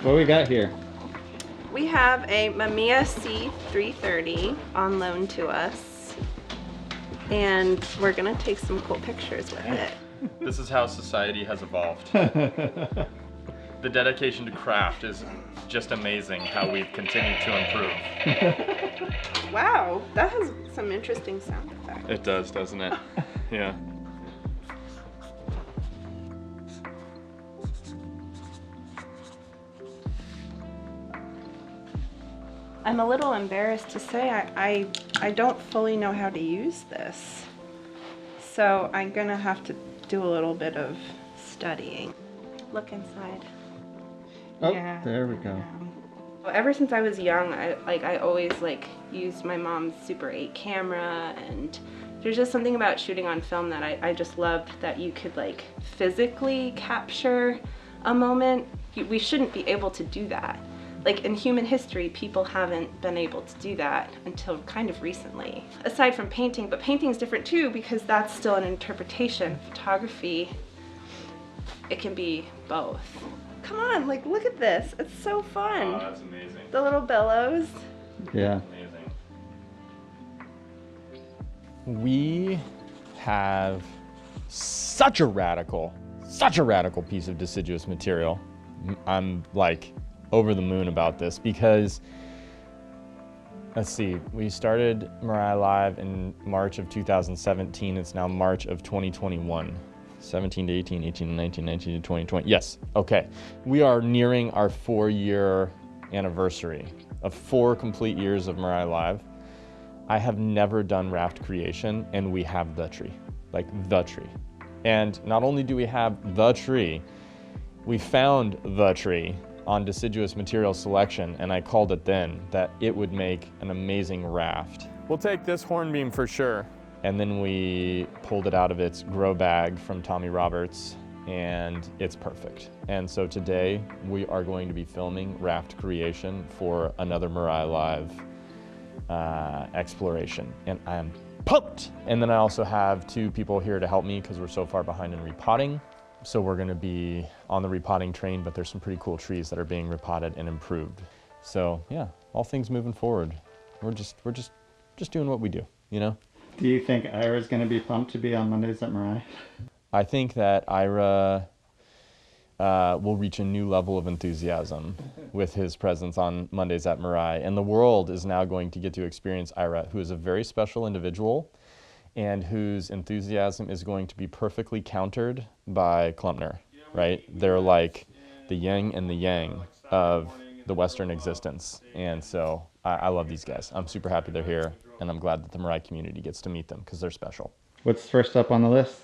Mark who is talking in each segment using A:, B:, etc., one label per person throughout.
A: What do we got here?
B: We have a Mamiya C330 on loan to us, and we're gonna take some cool pictures with it.
C: This is how society has evolved. The dedication to craft is just amazing how we've continued to improve.
B: Wow, that has some interesting sound effects.
C: It does, doesn't it? Yeah.
B: I'm a little embarrassed to say I don't fully know how to use this. So I'm gonna have to do a little bit of studying. Look inside.
A: Oh,
B: Yeah.
A: there we go.
B: Ever since I was young, I always used my mom's Super 8 camera, and there's just something about shooting on film that I just loved, that you could physically capture a moment. We shouldn't be able to do that. In human history, people haven't been able to do that until kind of recently. Aside from painting, but painting's different too because that's still an interpretation. Photography, it can be both. Come on, look at this. It's so fun.
C: Oh, that's amazing.
B: The little bellows.
A: Yeah.
C: Amazing.
D: We have such a radical piece of deciduous material. I'm over the moon about this because, let's see, we started Mirai Live in March of 2017. It's now March of 2021. 17 to 18, 18 to 19, 19 to 2020. Yes, okay. We are nearing our 4-year anniversary of 4 complete years of Mirai Live. I have never done raft creation, and we have the tree, the tree. And not only do we have the tree, we found the tree on deciduous material selection, and I called it then that it would make an amazing raft. We'll take this hornbeam for sure. And then we pulled it out of its grow bag from Tommy Roberts, and it's perfect. And so today we are going to be filming raft creation for another Mirai Live exploration, and I'm pumped. And then I also have 2 people here to help me because we're so far behind in repotting. So we're gonna be on the repotting train, but there's some pretty cool trees that are being repotted and improved. So yeah, all things moving forward. We're just doing what we do, you know?
A: Do you think Ira's going to be pumped to be on Mondays at Mirai?
D: I think that Ira will reach a new level of enthusiasm with his presence on Mondays at Mirai. And the world is now going to get to experience Ira, who is a very special individual and whose enthusiasm is going to be perfectly countered by Klumpner, right? They're like the yin and the yang of the Western existence. And so I love these guys. I'm super happy they're here, and I'm glad that the Mirai community gets to meet them because they're special.
A: What's first up on the list?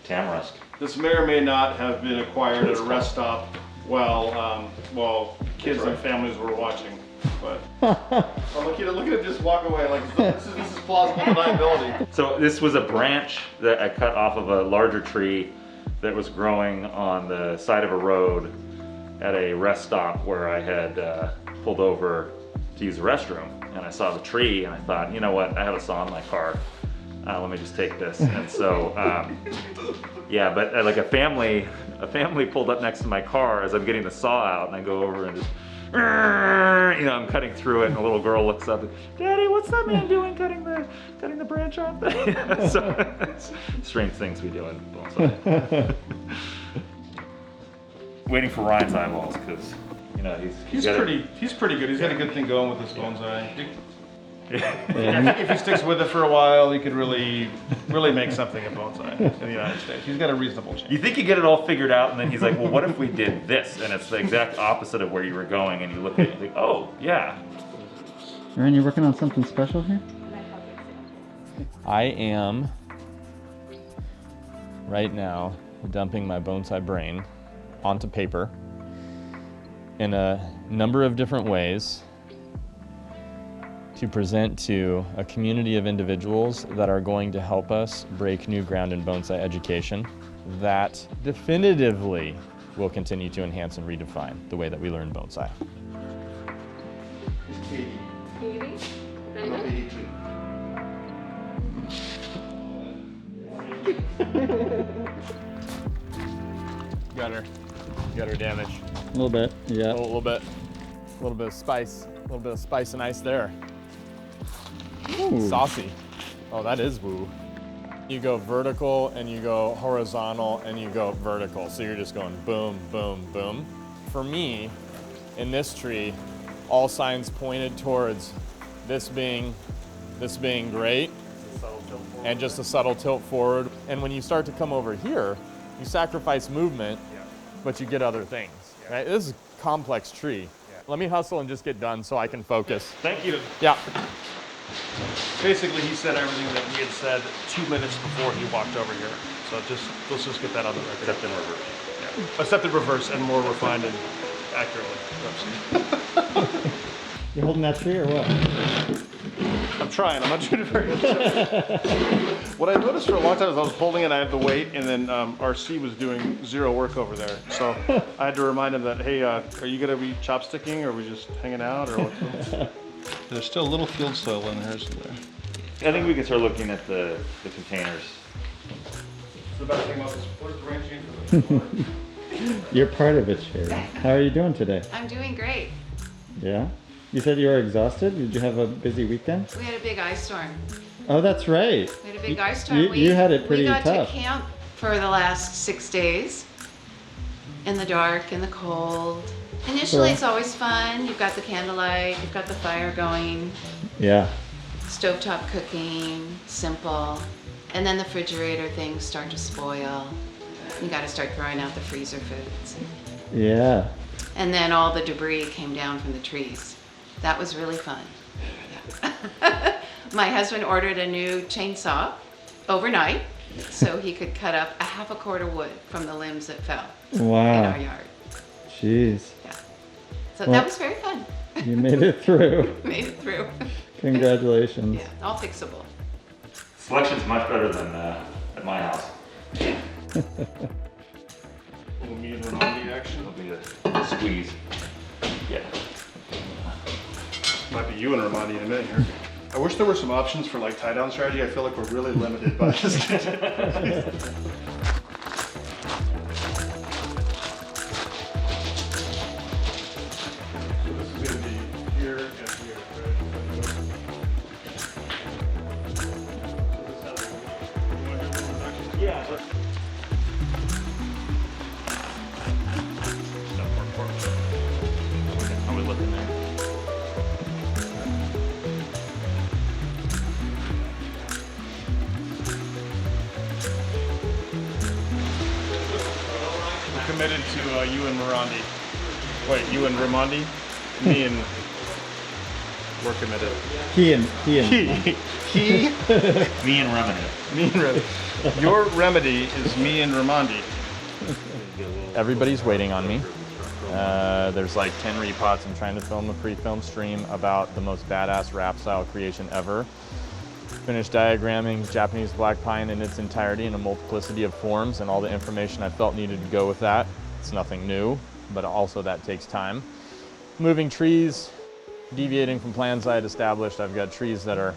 E: Tamarisk.
F: This may or may not have been acquired at a rest stop while kids and families were watching. But look at it just walk away this is plausible deniability.
E: So this was a branch that I cut off of a larger tree that was growing on the side of a road at a rest stop where I had pulled over to use the restroom. And I saw the tree and I thought, you know what, I have a saw in my car. Let me just take this. And so, yeah, but a family pulled up next to my car as I'm getting the saw out, and I go over and just, I'm cutting through it, and a little girl looks up, and, Daddy, what's that man doing cutting the branch off? So, it's strange things we do in bonsai. Waiting for Ryan's eyeballs, because,
F: He's pretty good. He's got a good thing going with this bonsai. If he sticks with it for a while, he could really make something of bonsai in the United States. He's got a reasonable chance.
E: You think you get it all figured out, and then he's like, well, what if we did this? And it's the exact opposite of where you were going, and you look at it like, oh, yeah.
A: Aaron, you're working on something special here?
D: I am, right now, dumping my bonsai brain onto paper in a number of different ways to present to a community of individuals that are going to help us break new ground in bonsai education that definitively will continue to enhance and redefine the way that we learn bonsai.
C: Got her.
D: Gutter damage.
A: A little bit, yeah.
D: A little bit of spice. A little bit of spice and ice there.
A: Ooh.
D: Saucy. Oh, that is woo. You go vertical and you go horizontal and you go vertical. So you're just going boom, boom, boom. For me, in this tree, all signs pointed towards this being great and just a subtle tilt forward. And when you start to come over here, you sacrifice movement, but you get other things, right? This is a complex tree. Let me hustle and just get done so I can focus.
F: Thank you.
D: Yeah.
F: Basically, he said everything that he had said 2 minutes before he walked over here. So let's just get that on the record.
E: Except in reverse.
F: Yeah. Except in reverse and more refined and accurately.
A: You holding that tree or what?
F: I'm trying. I'm not doing it very good. What I noticed for a long time is I was holding it, I had to wait, and then RC was doing zero work over there. So I had to remind him that, hey, are you going to be chopsticking, or are we just hanging out, or what's There's still a little field soil in there, isn't there?
E: I think we can start looking at the containers.
F: The best thing about this, where's the range?
A: You're part of it, Sheree. How are you doing today?
G: I'm doing great.
A: Yeah? You said you were exhausted? Did you have a busy weekend?
G: We had a big ice storm.
A: Oh, that's right.
G: We had a big ice storm.
A: You had it pretty
G: We got
A: tough.
G: to camp for the last 6 days. In the dark, in the cold. Initially,
A: Cool.
G: it's always fun. You've got the candlelight, you've got the fire going,
A: Yeah.
G: stovetop cooking, simple. And then the refrigerator things start to spoil. You got to start throwing out the freezer foods.
A: Yeah.
G: And then all the debris came down from the trees. That was really fun. Yeah. My husband ordered a new chainsaw overnight so he could cut up a half a cord of wood from the limbs that fell in
A: Wow.
G: our yard.
A: Jeez.
G: Yeah. So
A: Well-
G: that was very fun.
A: You made it through.
G: Made it through.
A: Congratulations.
G: Yeah, all fixable.
E: Selection's much better than at my house.
F: Little me and Ramadi action.
E: It'll be a squeeze. Yeah.
F: Might be you and Ramadi in a minute here. I wish there were some options for like tie down strategy. I feel like we're really limited by this.
E: Yeah, but
D: How we looking there?
F: We're committed to you and Marandi. Wait, you and Ramandi? Me and we're committed.
A: He and
F: He,
E: me and Remedy.
F: me and Remedy. Your remedy is me and Ramandi.
D: Everybody's waiting on me. There's like 10 repots. I'm trying to film a pre-film stream about the most badass raft-style creation ever. Finished diagramming Japanese black pine in its entirety in a multiplicity of forms, and all the information I felt needed to go with that. It's nothing new, but also that takes time. Moving trees, deviating from plans I had established. I've got trees that are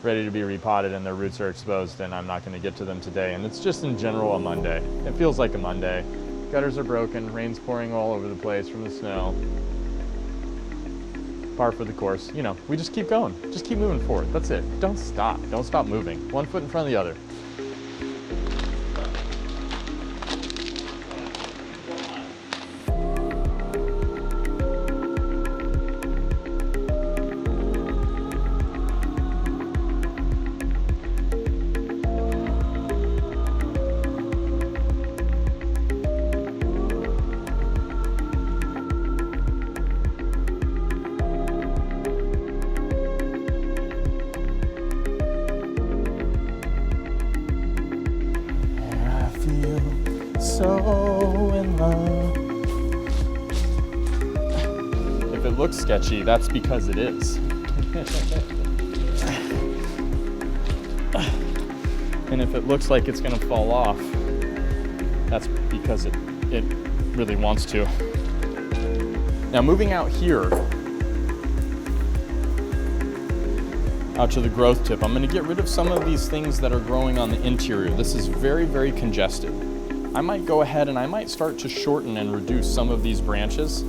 D: ready to be repotted and their roots are exposed, and I'm not going to get to them today. And it's just in general a Monday. It feels like a Monday. Gutters are broken, rain's pouring all over the place from the snow. Par for the course. You know, we just keep going. Just keep moving forward. That's it. Don't stop. Don't stop moving. One foot in front of the other. So in love. If it looks sketchy, that's because it is. And if it looks like it's gonna fall off, that's because it really wants to. Now moving out here, out to the growth tip, I'm gonna get rid of some of these things that are growing on the interior. This is very, very congested. I might go ahead and I might start to shorten and reduce some of these branches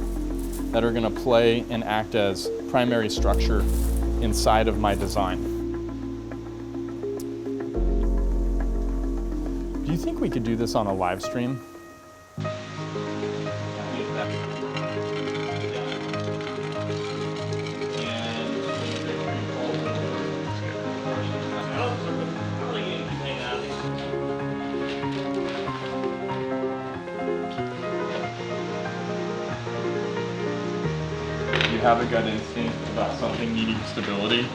D: that are gonna play and act as primary structure inside of my design. Do you think we could do this on a live stream?
C: If you have a gut instinct about something needing stability,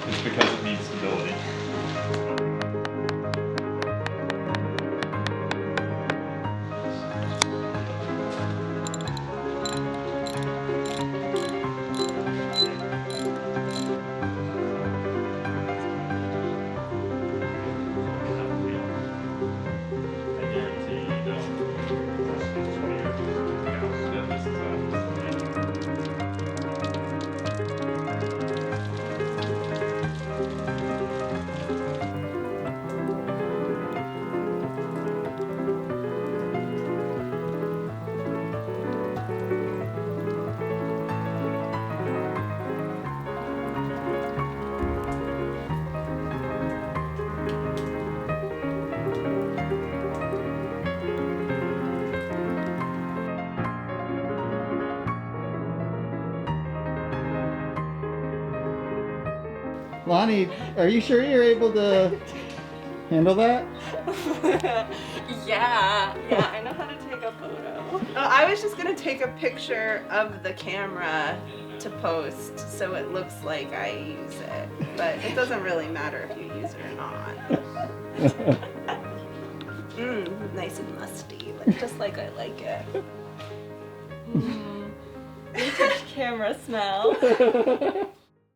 C: it's because it needs stability.
A: Lani, are you sure you're able to handle that?
B: Yeah, I know how to take a photo. I was just gonna take a picture of the camera to post so it looks like I use it, but it doesn't really matter if you use it or not. Nice and musty, like just like I like it. Vintage camera smell.